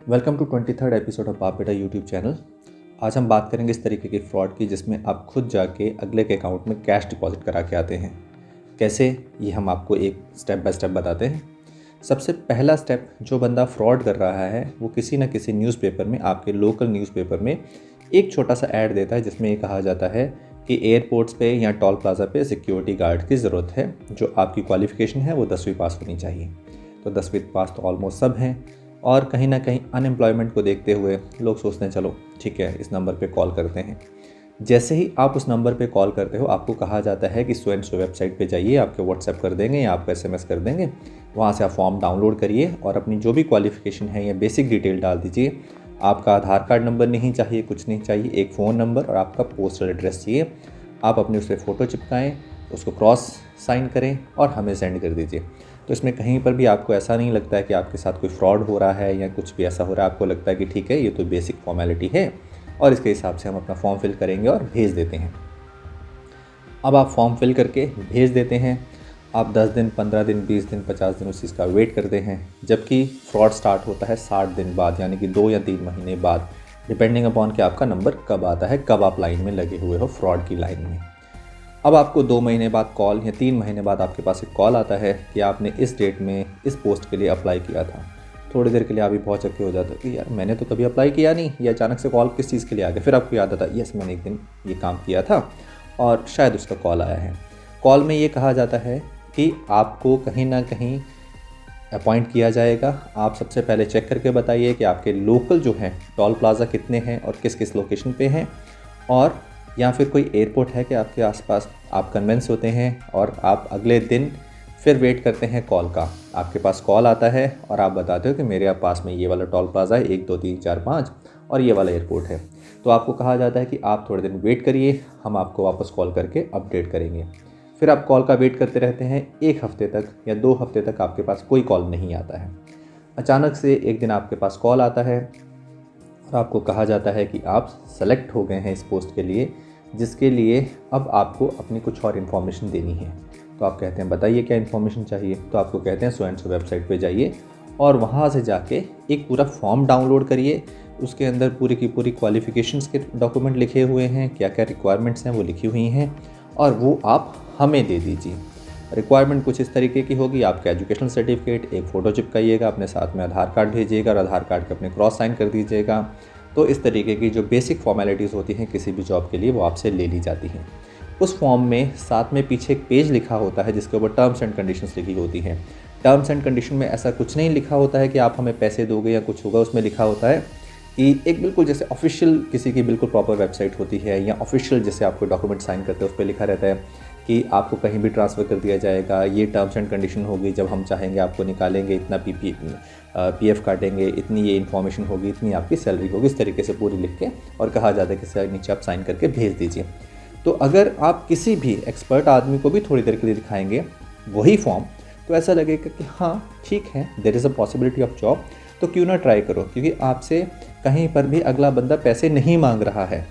Welcome to 23rd episode of बाप बेटा YouTube channel. आज हम बात करेंगे इस तरीके की फ्रॉड की जिसमें आप खुद जाके अगले के अकाउंट में कैश डिपॉजिट करा के आते हैं। कैसे, ये हम आपको एक स्टेप बाय स्टेप बताते हैं। सबसे पहला स्टेप, जो बंदा फ्रॉड कर रहा है वो किसी न किसी न्यूज़पेपर में, आपके लोकल न्यूज़पेपर में एक छोटा सा ऐड देता है जिसमें ये कहा जाता है कि एयरपोर्ट्स पे या टोल प्लाज़ा पे सिक्योरिटी गार्ड की ज़रूरत है। जो आपकी क्वालिफ़िकेशन है वो 10वीं पास होनी चाहिए। तो 10वीं पास तो ऑलमोस्ट सब हैं, और कहीं ना कहीं अनएम्प्लॉयमेंट को देखते हुए लोग सोचते हैं चलो ठीक है, इस नंबर पे कॉल करते हैं। जैसे ही आप उस नंबर पे कॉल करते हो, आपको कहा जाता है कि सो एंड सो वेबसाइट पे जाइए, आपके व्हाट्सएप कर देंगे या आपको एसएमएस कर देंगे। वहाँ से आप फॉर्म डाउनलोड करिए और अपनी जो भी क्वालिफ़िकेशन है या बेसिक डिटेल डाल दीजिए। आपका आधार कार्ड नंबर नहीं चाहिए, कुछ नहीं चाहिए, एक फ़ोन नंबर और आपका पोस्टल एड्रेस चाहिए। आप अपने उस पर फ़ोटो चिपकाएँ, उसको क्रॉस साइन करें और हमें सेंड कर दीजिए। तो इसमें कहीं पर भी आपको ऐसा नहीं लगता है कि आपके साथ कोई फ्रॉड हो रहा है या कुछ भी ऐसा हो रहा है। आपको लगता है कि ठीक है, ये तो बेसिक फॉर्मेलिटी है और इसके हिसाब से हम अपना फॉर्म फिल करेंगे और भेज देते हैं। अब आप फॉर्म फिल करके भेज देते हैं। आप 10 दिन, 15 दिन, 20 दिन, 50 दिन उस चीज़ का वेट करते हैं, जबकि फ्रॉड स्टार्ट होता है 60 दिन बाद, यानी कि 2 या 3 महीने बाद, डिपेंडिंग अपॉन कि आपका नंबर कब आता है, कब आप लाइन में लगे हुए हो फ्रॉड की लाइन में। अब आपको 2 महीने बाद कॉल या 3 महीने बाद आपके पास एक कॉल आता है कि आपने इस डेट में इस पोस्ट के लिए अप्लाई किया था। थोड़ी देर के लिए आप भी बहुत चक्के हो जाते हो कि यार मैंने तो कभी अप्लाई किया नहीं, या अचानक से कॉल किस चीज़ के लिए आ गया। फिर आपको याद आता है यस, मैंने एक दिन ये काम किया था और शायद उसका कॉल आया है। कॉल में ये कहा जाता है कि आपको कहीं ना कहीं अपॉइंट किया जाएगा। आप सबसे पहले चेक करके बताइए कि आपके लोकल जो हैं टोल प्लाज़ा कितने हैं और किस किस लोकेशन पे हैं, और या फिर कोई एयरपोर्ट है कि आपके आसपास। आप कन्विंस होते हैं और आप अगले दिन फिर वेट करते हैं कॉल का। आपके पास कॉल आता है और आप बताते हो कि मेरे पास में ये वाला टोल प्लाज़ा है, 1 2 3 4 5, और ये वाला एयरपोर्ट है। तो आपको कहा जाता है कि आप थोड़े दिन वेट करिए, हम आपको वापस कॉल करके अपडेट करेंगे। फिर आप कॉल का वेट करते रहते हैं। 1 हफ्ते तक या 2 हफ्ते तक आपके पास कोई कॉल नहीं आता है। अचानक से एक दिन आपके पास कॉल आता है और आपको कहा जाता है कि आप सेलेक्ट हो गए हैं इस पोस्ट के लिए, जिसके लिए अब आपको अपनी कुछ और इन्फॉर्मेशन देनी है। तो आप कहते हैं बताइए क्या इन्फॉर्मेशन चाहिए। तो आपको कहते हैं सो एंड सो वेबसाइट पे जाइए और वहाँ से जाके एक पूरा फॉर्म डाउनलोड करिए। उसके अंदर पूरी की पूरी क्वालिफ़िकेशंस के डॉक्यूमेंट लिखे हुए हैं, क्या क्या रिक्वायरमेंट्स हैं वो लिखी हुई हैं, और वो आप हमें दे दीजिए। रिक्वायरमेंट कुछ इस तरीके की होगी, आपका एजुकेशनल सर्टिफिकेट, एक फ़ोटो चिपकाइएगा, अपने साथ में आधार कार्ड भेजिएगा और आधार कार्ड के अपने क्रॉस साइन कर दीजिएगा। तो इस तरीके की जो बेसिक फॉर्मेलिटीज़ होती हैं किसी भी जॉब के लिए, वो आपसे ले ली जाती हैं। उस फॉर्म में साथ में पीछे एक पेज लिखा होता है जिसके ऊपर टर्म्स एंड कंडीशंस लिखी होती हैं। टर्म्स एंड कंडीशन में ऐसा कुछ नहीं लिखा होता है कि आप हमें पैसे दोगे या कुछ होगा। उसमें लिखा होता है कि एक बिल्कुल जैसे ऑफिशियल किसी की बिल्कुल प्रॉपर वेबसाइट होती है, या ऑफिशियल जैसे आपको डॉक्यूमेंट साइन करते हैं उस पर लिखा रहता है कि आपको कहीं भी ट्रांसफ़र कर दिया जाएगा, ये टर्म्स एंड कंडीशन होगी, जब हम चाहेंगे आपको निकालेंगे, इतना पीएफ काटेंगे, इतनी ये इन्फॉर्मेशन होगी, इतनी आपकी सैलरी होगी, इस तरीके से पूरी लिख के और कहा जाता है कि सर नीचे आप साइन करके भेज दीजिए। तो अगर आप किसी भी एक्सपर्ट आदमी को भी थोड़ी देर के लिए दिखाएंगे वही फॉर्म, तो ऐसा लगेगा कि हाँ ठीक है, there is a possibility of job, तो क्यों ना ट्राई करो, क्योंकि आपसे कहीं पर भी अगला बंदा पैसे नहीं मांग रहा है।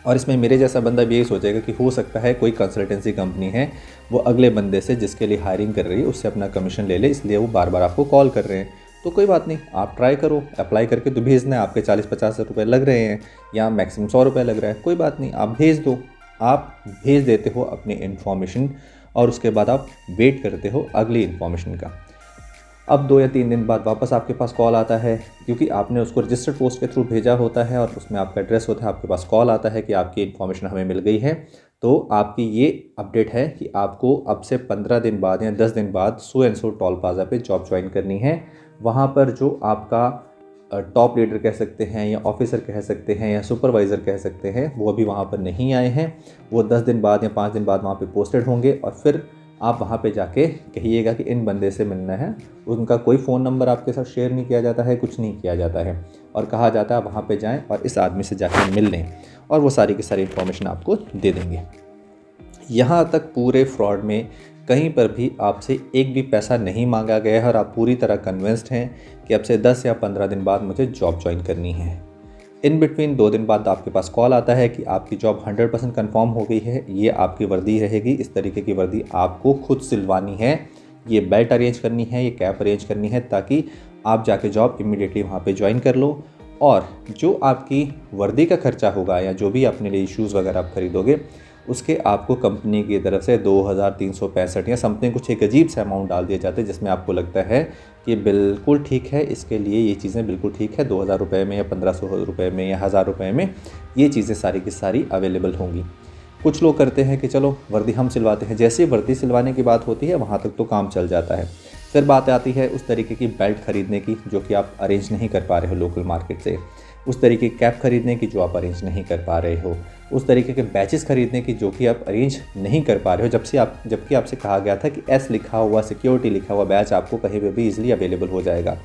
और इसमें मेरे जैसा बंदा भी यही सोचेगा कि हो सकता है कोई कंसल्टेंसी कंपनी है, वो अगले बंदे से जिसके लिए हायरिंग कर रही है उससे अपना कमीशन ले ले, इसलिए वो बार बार आपको कॉल कर रहे हैं। तो कोई बात नहीं, आप ट्राई करो, अप्लाई करके तो भेजना है। आपके 40-50 रुपये लग रहे हैं या मैक्सिमम 100 रुपये लग रहा है, कोई बात नहीं, आप भेज दो। आप भेज देते हो अपनी इन्फॉर्मेशन और उसके बाद आप वेट करते हो अगली इन्फॉर्मेशन का। अब 2 या 3 दिन बाद वापस आपके पास कॉल आता है, क्योंकि आपने उसको रजिस्टर्ड पोस्ट के थ्रू भेजा होता है और उसमें आपका एड्रेस होता है। आपके पास कॉल आता है कि आपकी इन्फॉर्मेशन हमें मिल गई है। तो आपकी ये अपडेट है कि आपको अब से 15 दिन बाद या 10 दिन बाद so and so toll plaza पे जॉब ज्वाइन करनी है। वहाँ पर जो आपका टॉप लीडर कह सकते हैं या ऑफिसर कह सकते हैं या सुपरवाइज़र कह सकते हैं, वो अभी वहाँ पर नहीं आए हैं। वो 10 दिन बाद या 5 दिन बाद वहाँ पे पोस्टेड होंगे और फिर आप वहाँ पे जाके कहिएगा कि इन बंदे से मिलना है। उनका कोई फ़ोन नंबर आपके साथ शेयर नहीं किया जाता है, कुछ नहीं किया जाता है, और कहा जाता है वहाँ पे जाएं और इस आदमी से जाकर मिल लें, और वो सारी की सारी इन्फॉर्मेशन आपको दे देंगे। यहाँ तक पूरे फ्रॉड में कहीं पर भी आपसे एक भी पैसा नहीं मांगा गया है और आप पूरी तरह कन्विंस्ड हैं कि अब से 10 या 15 दिन बाद मुझे जॉब ज्वाइन करनी है। इन बिटवीन 2 दिन बाद आपके पास कॉल आता है कि आपकी जॉब 100% कन्फर्म हो गई है, ये आपकी वर्दी रहेगी, इस तरीके की वर्दी आपको खुद सिलवानी है, ये बेल्ट अरेंज करनी है, ये कैप अरेंज करनी है, ताकि आप जाके जॉब इमीडिएटली वहाँ पे ज्वाइन कर लो, और जो आपकी वर्दी का खर्चा होगा या जो भी अपने लिए शूज़ वगैरह आप खरीदोगे, उसके आपको कंपनी की तरफ से 2365 या समथिंग कुछ एक अजीब सा अमाउंट डाल दिया जाता है, जिसमें आपको लगता है कि बिल्कुल ठीक है, इसके लिए ये चीज़ें बिल्कुल ठीक है, 2000 रुपये में या 1500 रुपये में या 1000 रुपये में ये चीज़ें सारी की सारी अवेलेबल होंगी। कुछ लोग करते हैं कि चलो वर्दी हम सिलवाते हैं, जैसे ही वर्दी सिलवाने की बात होती है वहाँ तक तो काम चल जाता है। फिर बात आती है उस तरीके की बेल्ट ख़रीदने की जो कि आप अरेंज नहीं कर पा रहे हो लोकल मार्केट से, उस तरीके की कैप ख़रीदने की जो आप अरेंज नहीं कर पा रहे हो, उस तरीके के बैचेस ख़रीदने की जो कि आप अरेंज नहीं कर पा रहे हो, जबकि आपसे कहा गया था कि एस लिखा हुआ, सिक्योरिटी लिखा हुआ बैच आपको कहीं पर भी ईजिली अवेलेबल हो जाएगा।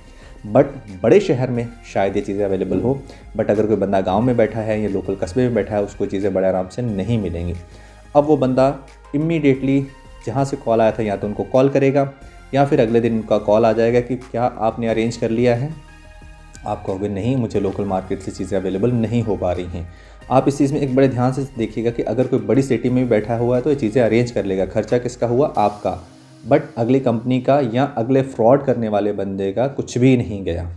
बट बड़े शहर में शायद ये चीज़ें अवेलेबल हो, बट अगर कोई बंदा गांव में बैठा है या लोकल कस्बे में बैठा है, उसको चीज़ें बड़े आराम से नहीं मिलेंगी। अब वो बंदा इमीडिएटली जहाँ से कॉल आया था या तो उनको कॉल करेगा या फिर अगले दिन उनका कॉल आ जाएगा कि क्या आपने अरेंज कर लिया है। आप कहोगे नहीं, मुझे लोकल मार्केट से चीज़ें अवेलेबल नहीं हो पा रही हैं। आप इस चीज़ में एक बड़े ध्यान से देखिएगा कि अगर कोई बड़ी सिटी में भी बैठा हुआ है तो ये चीज़ें अरेंज कर लेगा। खर्चा किसका हुआ? आपका। बट अगली कंपनी का या अगले फ्रॉड करने वाले बंदे का कुछ भी नहीं गया।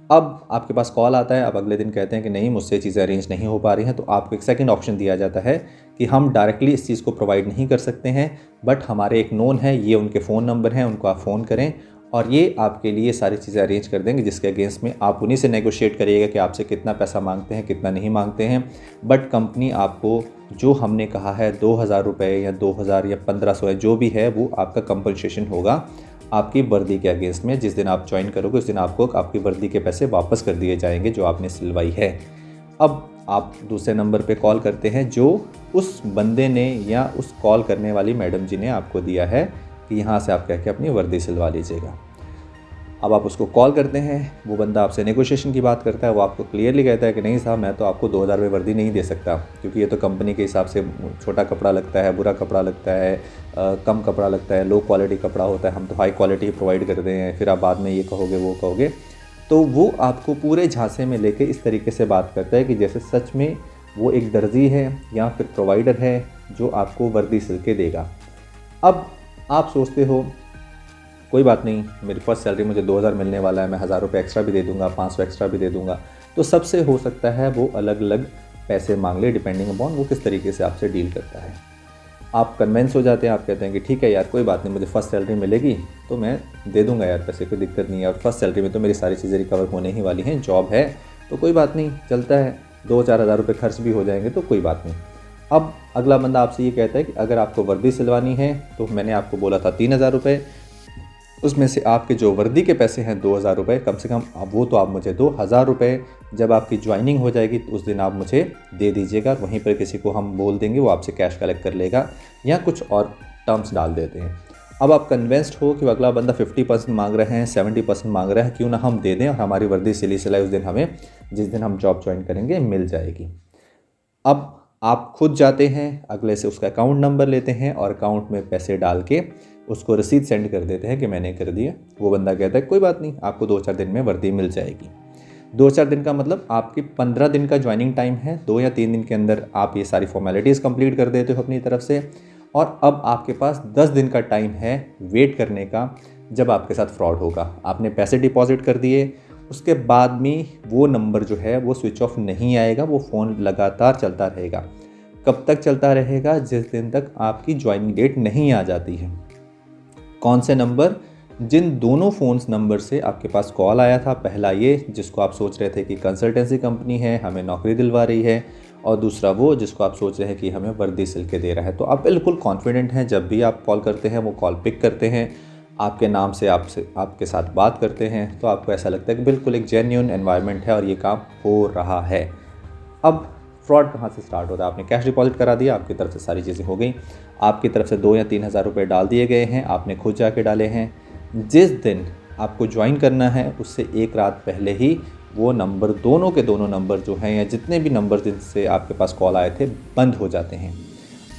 अब आपके पास कॉल आता है, अब अगले दिन कहते हैं कि नहीं, मुझसे चीज़ें अरेंज नहीं हो पा रही हैं, तो आपको एक सेकंड ऑप्शन दिया जाता है कि हम डायरेक्टली इस चीज़ को प्रोवाइड नहीं कर सकते हैं, बट हमारे एक नोन है, ये उनके फ़ोन नंबर हैं, उनको आप फ़ोन करें और ये आपके लिए सारी चीज़ें अरेंज कर देंगे, जिसके अगेंस्ट में आप उन्हीं से नेगोशिएट करिएगा कि आपसे कितना पैसा मांगते हैं, कितना नहीं मांगते हैं। बट कंपनी आपको जो हमने कहा है 2000 रुपये या 2000 या 1500 है, जो भी है वो आपका कंपनसेशन होगा आपकी वर्दी के अगेंस्ट में। जिस दिन आप ज्वाइन करोगे उस दिन आपको आपकी वर्दी के पैसे वापस कर दिए जाएंगे जो आपने सिलवाई है। अब आप दूसरे नंबर पे कॉल करते हैं जो उस बंदे ने या उस कॉल करने वाली मैडम जी ने आपको दिया है कि यहाँ से आप कह के अपनी वर्दी सिलवा लीजिएगा। अब आप उसको कॉल करते हैं, वो बंदा आपसे नेगोशिएशन की बात करता है, वो आपको क्लियरली कहता है कि नहीं साहब, मैं तो आपको 2000 रुपये वर्दी नहीं दे सकता, क्योंकि ये तो कंपनी के हिसाब से छोटा कपड़ा लगता है, बुरा कपड़ा लगता है, कम कपड़ा लगता है, लो क्वालिटी कपड़ा होता है, हम तो हाई क्वालिटी ही प्रोवाइड करते हैं। फिर आप बाद में ये कहोगे वो कहोगे, तो वो आपको पूरे झांसे में लेके इस तरीके से बात करता है कि जैसे सच में वो एक दर्जी है या फिर प्रोवाइडर है जो आपको वर्दी सिल के देगा। अब आप सोचते हो कोई बात नहीं, मेरी फर्स्ट सैलरी मुझे 2000 मिलने वाला है, मैं 1000 रुपये एक्स्ट्रा भी दे दूंगा, 500 एक्स्ट्रा भी दे दूंगा। तो सबसे हो सकता है वो अलग अलग पैसे मांग ले, डिपेंडिंग अपॉन वो किस तरीके से आपसे डील करता है। आप कन्वेंस हो जाते हैं, आप कहते हैं कि ठीक है यार, कोई बात नहीं, मुझे फर्स्ट सैलरी मिलेगी तो मैं दे दूंगा यार पैसे, कोई दिक्कत नहीं है, और फर्स्ट सैलरी में तो मेरी सारी चीज़ें रिकवर होने ही वाली हैं, जॉब है तो कोई बात नहीं, चलता है, 2-4 हज़ार रुपये खर्च भी हो जाएंगे तो कोई बात नहीं। अब अगला बंदा आपसे ये कहता है कि अगर आपको वर्दी सिलवानी है तो मैंने आपको बोला था 3000 रुपये, उसमें से आपके जो वर्दी के पैसे हैं 2000 रुपये, कम से कम अब वो तो आप मुझे दो, 1000 रुपये जब आपकी ज्वाइनिंग हो जाएगी तो उस दिन आप मुझे दे दीजिएगा। वहीं पर किसी को हम बोल देंगे, वो आपसे कैश कलेक्ट कर लेगा, या कुछ और टर्म्स डाल देते हैं। अब आप कन्विंस्ड हो कि अगला बंदा 50% मांग रहे हैं, 70% मांग रहे हैं, क्यों ना हम दे दें और हमारी वर्दी सिली सिलाई उस दिन हमें, जिस दिन हम जॉब ज्वाइन करेंगे, मिल जाएगी। अब आप खुद जाते हैं, अगले से उसका अकाउंट नंबर लेते हैं और अकाउंट में पैसे डाल के उसको रसीद सेंड कर देते हैं कि मैंने कर दिया। वो बंदा कहता है कोई बात नहीं, आपको 2-4 दिन में वर्दी मिल जाएगी। 2-4 दिन का मतलब आपकी 15 दिन का ज्वाइनिंग टाइम है। 2 या 3 दिन के अंदर आप ये सारी फॉर्मेलिटीज़ कंप्लीट कर देते हो अपनी तरफ से, और अब आपके पास 10 दिन का टाइम है वेट करने का, जब आपके साथ फ्रॉड होगा। आपने पैसे डिपॉजिट कर दिए, उसके बाद में वो नंबर जो है वो स्विच ऑफ नहीं आएगा, वो फ़ोन लगातार चलता रहेगा। कब तक चलता रहेगा? जिस दिन तक आपकी ज्वाइनिंग डेट नहीं आ जाती है। कौन से नंबर? जिन दोनों फ़ोन्स नंबर से आपके पास कॉल आया था, पहला ये जिसको आप सोच रहे थे कि कंसल्टेंसी कंपनी है, हमें नौकरी दिलवा रही है, और दूसरा वो जिसको आप सोच रहे हैं कि हमें वर्दी सिल के दे रहा है। तो आप बिल्कुल कॉन्फिडेंट हैं, जब भी आप कॉल करते हैं वो कॉल पिक करते हैं, आपके नाम से आपके साथ बात करते हैं, तो आपको ऐसा लगता है कि बिल्कुल एक जेन्युइन एनवायरनमेंट है और ये काम हो रहा है। अब फ्रॉड कहाँ से स्टार्ट होता है? आपने कैश डिपॉजिट करा दिया, आपकी तरफ से सारी चीज़ें हो गई, आपकी तरफ से 2 या 3 हज़ार रुपये डाल दिए गए हैं, आपने खुद जाके डाले हैं। जिस दिन आपको ज्वाइन करना है उससे एक रात पहले ही वो नंबर, दोनों के दोनों नंबर जो हैं या जितने भी नंबर जिनसे आपके पास कॉल आए थे, बंद हो जाते हैं।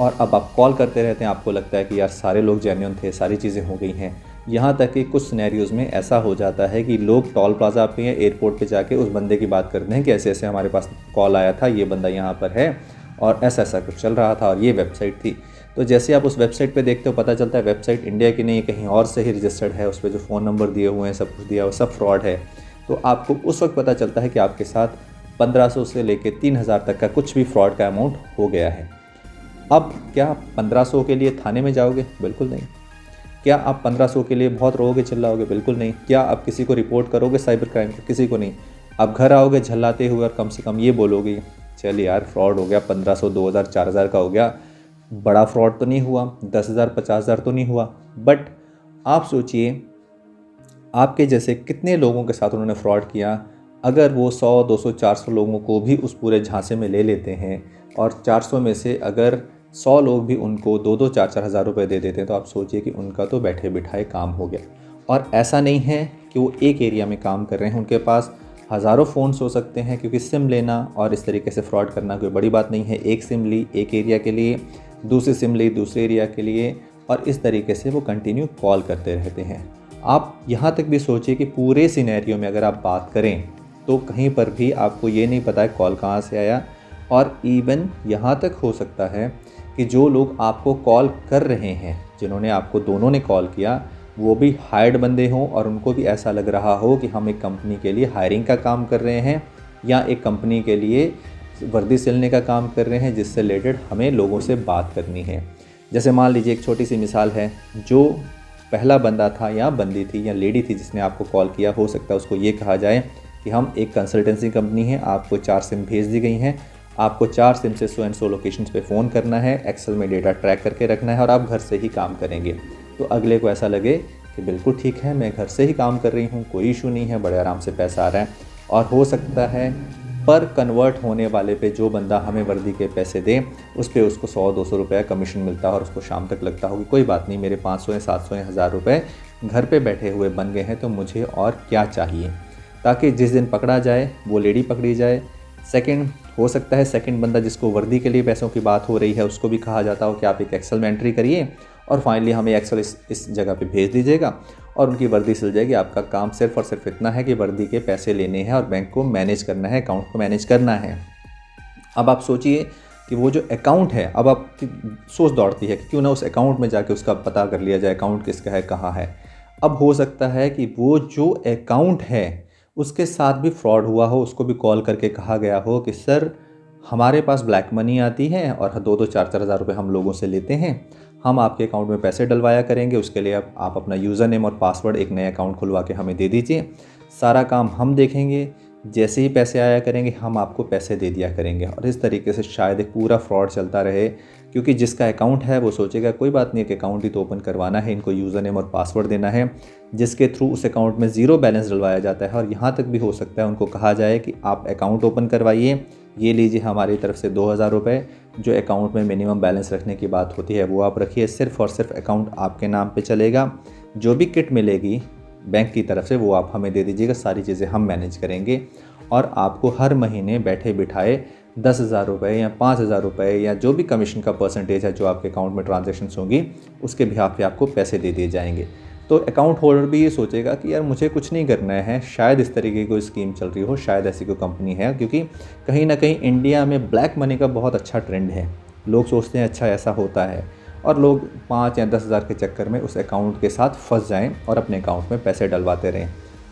और अब आप कॉल करते रहते हैं, आपको लगता है कि यार सारे लोग जेन्युइन थे, सारी चीज़ें हो गई हैं। यहाँ तक कि कुछ सिनेरियोज़ में ऐसा हो जाता है कि लोग टोल प्लाजा पे या एयरपोर्ट पे जाके उस बंदे की बात करते हैं कि ऐसे ऐसे हमारे पास कॉल आया था, ये बंदा यहाँ पर है और ऐसा ऐसा कुछ चल रहा था और ये वेबसाइट थी। तो जैसे आप उस वेबसाइट पे देखते हो पता चलता है वेबसाइट इंडिया की नहीं है, कहीं और से ही रजिस्टर्ड है, उस पर जो फ़ोन नंबर दिए हुए हैं, सब कुछ दिया हुआ, सब फ्रॉड है। तो आपको उस वक्त पता चलता है कि आपके साथ 1500 से लेके 3000 तक का कुछ भी फ्रॉड का अमाउंट हो गया है। अब क्या आप 1500 के लिए थाने में जाओगे? बिल्कुल नहीं। क्या आप 1500 के लिए बहुत रोओगे चिल्लाओगे? बिल्कुल नहीं। क्या आप किसी को रिपोर्ट करोगे साइबर क्राइम को? किसी को नहीं। आप घर आओगे झल्लाते हुए और कम से कम ये बोलोगे, चल यार फ्रॉड हो गया, 1500, 2000, 4000 का हो गया, बड़ा फ्रॉड तो नहीं हुआ, 10,000, 50,000 तो नहीं हुआ। बट आप सोचिए आपके जैसे कितने लोगों के साथ उन्होंने फ्रॉड किया। अगर वो 100, 200, 400 लोगों को भी उस पूरे झांसे में ले लेते हैं और 400 में से अगर 100 लोग भी उनको 2-2, 4-4 हज़ार रुपये दे देते हैं, तो आप सोचिए कि उनका तो बैठे बिठाए काम हो गया। और ऐसा नहीं है कि वो एक एरिया में काम कर रहे हैं, उनके पास हज़ारों फ़ोन्स हो सकते हैं, क्योंकि सिम लेना और इस तरीके से फ्रॉड करना कोई बड़ी बात नहीं है। एक सिम ली एक एरिया के लिए, दूसरी सिम ली दूसरे एरिया के लिए, और इस तरीके से वो कंटिन्यू कॉल करते रहते हैं। आप यहाँ तक भी सोचिए कि पूरे सिनेरियो में अगर आप बात करें तो कहीं पर भी आपको ये नहीं पता है कॉल कहाँ से आया। और इवन यहाँ तक हो सकता है कि जो लोग आपको कॉल कर रहे हैं, जिन्होंने आपको, दोनों ने कॉल किया, वो भी हायर्ड बंदे हों और उनको भी ऐसा लग रहा हो कि हम एक कंपनी के लिए हायरिंग का काम कर रहे हैं या एक कंपनी के लिए वर्दी सिलने का काम कर रहे हैं, जिससे रिलेटेड हमें लोगों से बात करनी है। जैसे मान लीजिए एक छोटी सी मिसाल है, जो पहला बंदा था या बंदी थी या लेडी थी जिसने आपको कॉल किया, हो सकता है उसको ये कहा जाए कि हम एक कंसल्टेंसी कंपनी है, आपको 4 सिम भेज दी गई हैं, आपको 4 सिम से 100 एंड 100 लोकेशंस पे फ़ोन करना है, एक्सेल में डेटा ट्रैक करके रखना है और आप घर से ही काम करेंगे। तो अगले को ऐसा लगे कि बिल्कुल ठीक है, मैं घर से ही काम कर रही हूँ, कोई इशू नहीं है, बड़े आराम से पैसा आ रहा है। और हो सकता है पर कन्वर्ट होने वाले पे जो बंदा हमें वर्दी के पैसे दे, उस पे उसको 100-200 रुपये कमीशन मिलता है और उसको शाम तक लगता होगी कोई बात नहीं, मेरे 500 या 700 या 1000 रुपये घर पे बैठे हुए बन गए हैं, तो मुझे और क्या चाहिए। ताकि जिस दिन पकड़ा जाए वो लेडी पकड़ी जाए। सेकंड, हो सकता है सेकंड बंदा जिसको वर्दी के लिए पैसों की बात हो रही है, उसको भी कहा जाता हो कि आप एक एक्सेल में एंट्री करिए और फाइनली हमें एक्सेल इस जगह पे भेज दीजिएगा और उनकी वर्दी सिल जाएगी। आपका काम सिर्फ और सिर्फ इतना है कि वर्दी के पैसे लेने हैं और बैंक को मैनेज करना है, अकाउंट को मैनेज करना है। अब आप सोचिए कि वो जो अकाउंट है, अब आपकी सोच दौड़ती है कि क्यों ना उस अकाउंट में जाके उसका पता कर लिया जाए, अकाउंट किसका है, कहाँ है। अब हो सकता है कि वो जो अकाउंट है उसके साथ भी फ्रॉड हुआ हो, उसको भी कॉल करके कहा गया हो कि सर हमारे पास ब्लैक मनी आती है और 2-2, 4-4 हज़ार रुपये हम लोगों से लेते हैं, हम आपके अकाउंट में पैसे डलवाया करेंगे, उसके लिए आप अपना यूज़र नेम और पासवर्ड एक नया अकाउंट खुलवा के हमें दे दीजिए, सारा काम हम देखेंगे, जैसे ही पैसे आया करेंगे हम आपको पैसे दे दिया करेंगे। और इस तरीके से शायद एक पूरा फ्रॉड चलता रहे, क्योंकि जिसका अकाउंट है वो सोचेगा कोई बात नहीं, एक अकाउंट ही तो ओपन करवाना है, इनको यूज़र नेम और पासवर्ड देना है, जिसके थ्रू उस अकाउंट में ज़ीरो बैलेंस डलवाया जाता है। और यहाँ तक भी हो सकता है उनको कहा जाए कि आप अकाउंट ओपन करवाइए, ये लीजिए हमारी तरफ से 2000 रुपये, जो अकाउंट में मिनिमम बैलेंस रखने की बात होती है वो आप रखिए, सिर्फ़ और सिर्फ अकाउंट आपके नाम पे चलेगा, जो भी किट मिलेगी बैंक की तरफ से वो आप हमें दे दीजिएगा, सारी चीज़ें हम मैनेज करेंगे और आपको हर महीने बैठे बिठाए 10,000 रुपये या 5,000 रुपये या जो भी कमीशन का परसेंटेज है जो आपके अकाउंट में ट्रांजैक्शंस होंगी उसके बिहाफ पे आपको पैसे दे दिए जाएंगे। तो अकाउंट होल्डर भी ये सोचेगा कि यार मुझे कुछ नहीं करना है, शायद इस तरीके की कोई स्कीम चल रही हो, शायद ऐसी कोई कंपनी है, क्योंकि कहीं ना कहीं इंडिया में ब्लैक मनी का बहुत अच्छा ट्रेंड है। लोग सोचते हैं अच्छा ऐसा होता है और लोग 5 या 10,000 के चक्कर में उस अकाउंट के साथ फंस जाएं और अपने अकाउंट में पैसे डलवाते रहें।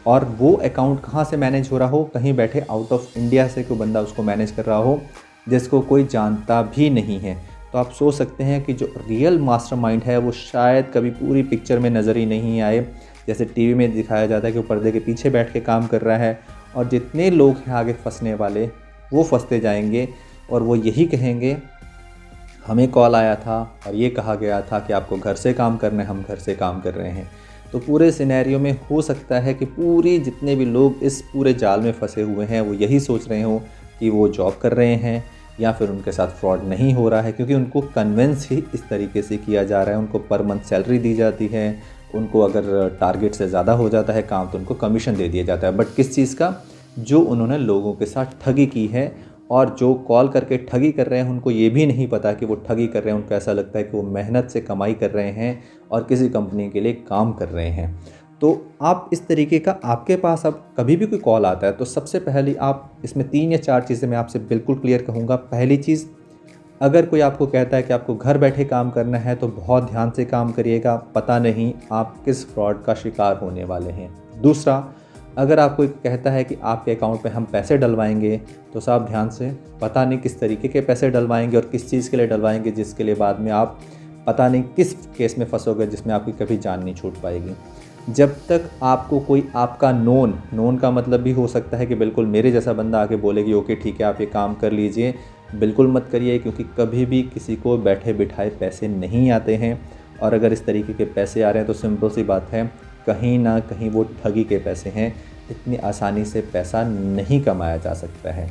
और वो अकाउंट कहाँ से मैनेज हो रहा हो, कहीं बैठे आउट ऑफ इंडिया से कोई बंदा उसको मैनेज कर रहा हो जिसको कोई जानता भी नहीं है। तो आप सोच सकते हैं कि जो रियल मास्टरमाइंड है वो शायद कभी पूरी पिक्चर में नज़र ही नहीं आए। जैसे टीवी में दिखाया जाता है कि वो पर्दे के पीछे बैठ के काम कर रहा है और जितने लोग हैं आगे फंसने वाले वो फंसते जाएंगे और वो यही कहेंगे हमें कॉल आया था और ये कहा गया था कि आपको घर से काम करना है, हम घर से काम कर रहे हैं। तो पूरे सिनेरियो में हो सकता है कि पूरी जितने भी लोग इस पूरे जाल में फंसे हुए हैं वो यही सोच रहे हों कि वो जॉब कर रहे हैं या फिर उनके साथ फ्रॉड नहीं हो रहा है, क्योंकि उनको कन्विंस ही इस तरीके से किया जा रहा है। उनको पर मंथ सैलरी दी जाती है, उनको अगर टारगेट से ज़्यादा हो जाता है काम तो उनको कमीशन दे दिया जाता है। बट किस चीज़ का? जो उन्होंने लोगों के साथ ठगी की है। और जो कॉल करके ठगी कर रहे हैं उनको ये भी नहीं पता कि वो ठगी कर रहे हैं, उनको ऐसा लगता है कि वो मेहनत से कमाई कर रहे हैं और किसी कंपनी के लिए काम कर रहे हैं। तो आप इस तरीके का आपके पास अब कभी भी कोई कॉल आता है तो सबसे पहले आप इसमें 3 या 4 चीज़ें मैं आपसे बिल्कुल क्लियर कहूँगा। पहली चीज़, अगर कोई आपको कहता है कि आपको घर बैठे काम करना है तो बहुत ध्यान से काम करिएगा, पता नहीं आप किस फ्रॉड का शिकार होने वाले हैं। दूसरा, अगर आपको कहता है कि आपके अकाउंट में हम पैसे डलवाएंगे तो साहब ध्यान से, पता नहीं किस तरीके के पैसे डलवाएंगे और किस चीज़ के लिए डलवाएंगे, जिसके लिए बाद में आप पता नहीं किस केस में फंसोगे जिसमें आपकी कभी जान नहीं छूट पाएगी। जब तक आपको कोई आपका नोन का मतलब भी हो सकता है कि बिल्कुल मेरे जैसा बंदा आके बोलेगी ओके ठीक है आप ये काम कर लीजिए, बिल्कुल मत करिए, क्योंकि कभी भी किसी को बैठे बिठाए पैसे नहीं आते हैं। और अगर इस तरीके के पैसे आ रहे हैं तो सिंपल सी बात है, कहीं ना कहीं वो ठगी के पैसे हैं। इतनी आसानी से पैसा नहीं कमाया जा सकता है।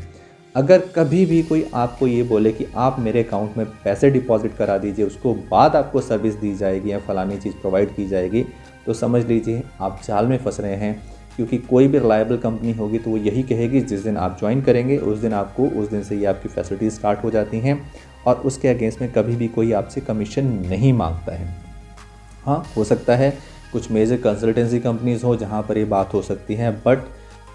अगर कभी भी कोई आपको ये बोले कि आप मेरे अकाउंट में पैसे डिपॉजिट करा दीजिए, उसको बाद आपको सर्विस दी जाएगी या फलानी चीज़ प्रोवाइड की जाएगी, तो समझ लीजिए आप जाल में फंस रहे हैं। क्योंकि कोई भी रिलायबल कंपनी होगी तो वो यही कहेगी जिस दिन आप ज्वाइन करेंगे उस दिन से ही आपकी फैसिलिटीज स्टार्ट हो जाती हैं और उसके अगेंस्ट में कभी भी कोई आपसे कमीशन नहीं मांगता है। हाँ, हो सकता है कुछ मेजर कंसल्टेंसी कंपनीज़ हो जहाँ पर ये बात हो सकती है, बट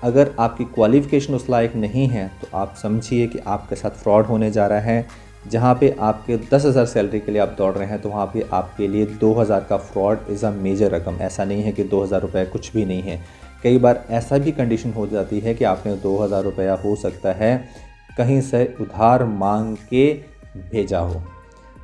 अगर आपकी क्वालिफ़िकेशन उस लायक नहीं है तो आप समझिए कि आपके साथ फ्रॉड होने जा रहा है। जहाँ पे आपके 10,000 सैलरी के लिए आप दौड़ रहे हैं तो वहाँ पे आपके लिए 2,000 का फ्रॉड इज़ अ मेजर रकम। ऐसा नहीं है कि 2,000 रुपये कुछ भी नहीं है। कई बार ऐसा भी कंडीशन हो जाती है कि आपने 2,000 रुपया हो सकता है कहीं से उधार मांग के भेजा हो।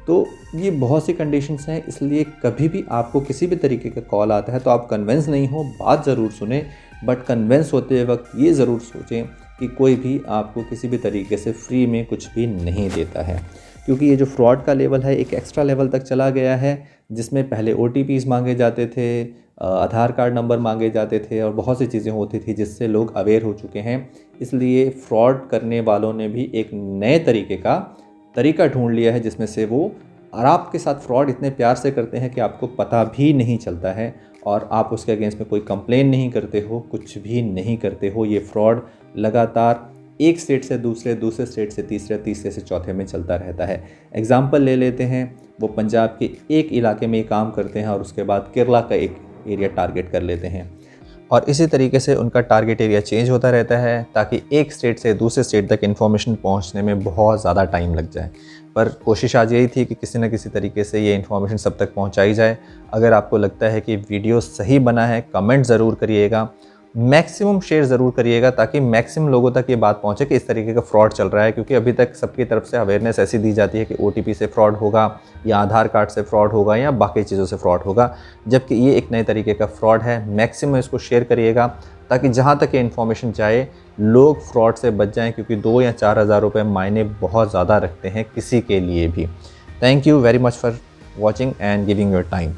तो ये बहुत सी कंडीशंस हैं, इसलिए कभी भी आपको किसी भी तरीके का कॉल आता है तो आप कन्विंस नहीं हो, बात ज़रूर सुने, बट कन्विंस होते वक्त ये ज़रूर सोचें कि कोई भी आपको किसी भी तरीके से फ्री में कुछ भी नहीं देता है। क्योंकि ये जो फ्रॉड का लेवल है एक एक्स्ट्रा लेवल तक चला गया है, जिसमें पहले OTPs मांगे जाते थे, आधार कार्ड नंबर मांगे जाते थे और बहुत सी चीज़ें होती थी जिससे लोग अवेयर हो चुके हैं। इसलिए फ्रॉड करने वालों ने भी एक नए तरीका ढूंढ लिया है जिसमें से वो और आपके साथ फ्रॉड इतने प्यार से करते हैं कि आपको पता भी नहीं चलता है और आप उसके अगेंस्ट में कोई कंप्लेन नहीं करते हो, कुछ भी नहीं करते हो। ये फ्रॉड लगातार एक स्टेट से दूसरे स्टेट से तीसरे से चौथे में चलता रहता है। एग्जाम्पल ले लेते हैं, वो पंजाब के एक इलाके में काम करते हैं और उसके बाद केरला का एक एरिया टारगेट कर लेते हैं और इसी तरीके से उनका टारगेट एरिया चेंज होता रहता है ताकि एक स्टेट से दूसरे स्टेट तक इन्फॉर्मेशन पहुंचने में बहुत ज़्यादा टाइम लग जाए। पर कोशिश आज यही थी कि किसी न किसी तरीके से ये इन्फॉर्मेशन सब तक पहुंचाई जाए। अगर आपको लगता है कि वीडियो सही बना है, कमेंट ज़रूर करिएगा, मैक्सिमम शेयर ज़रूर करिएगा ताकि मैक्सिमम लोगों तक ये बात पहुंचे कि इस तरीके का फ्रॉड चल रहा है। क्योंकि अभी तक सबकी तरफ से अवेयरनेस ऐसी दी जाती है कि OTP से फ्रॉड होगा या आधार कार्ड से फ्रॉड होगा या बाकी चीज़ों से फ्रॉड होगा, जबकि ये एक नए तरीके का फ्रॉड है। मैक्सिमम इसको शेयर करिएगा ताकि जहाँ तक ये इन्फॉर्मेशन जाए लोग फ्रॉड से बच जाएँ, क्योंकि 2 या 4,000 रुपये मायने बहुत ज़्यादा रखते हैं किसी के लिए भी। Thank you very much for watching and giving your time.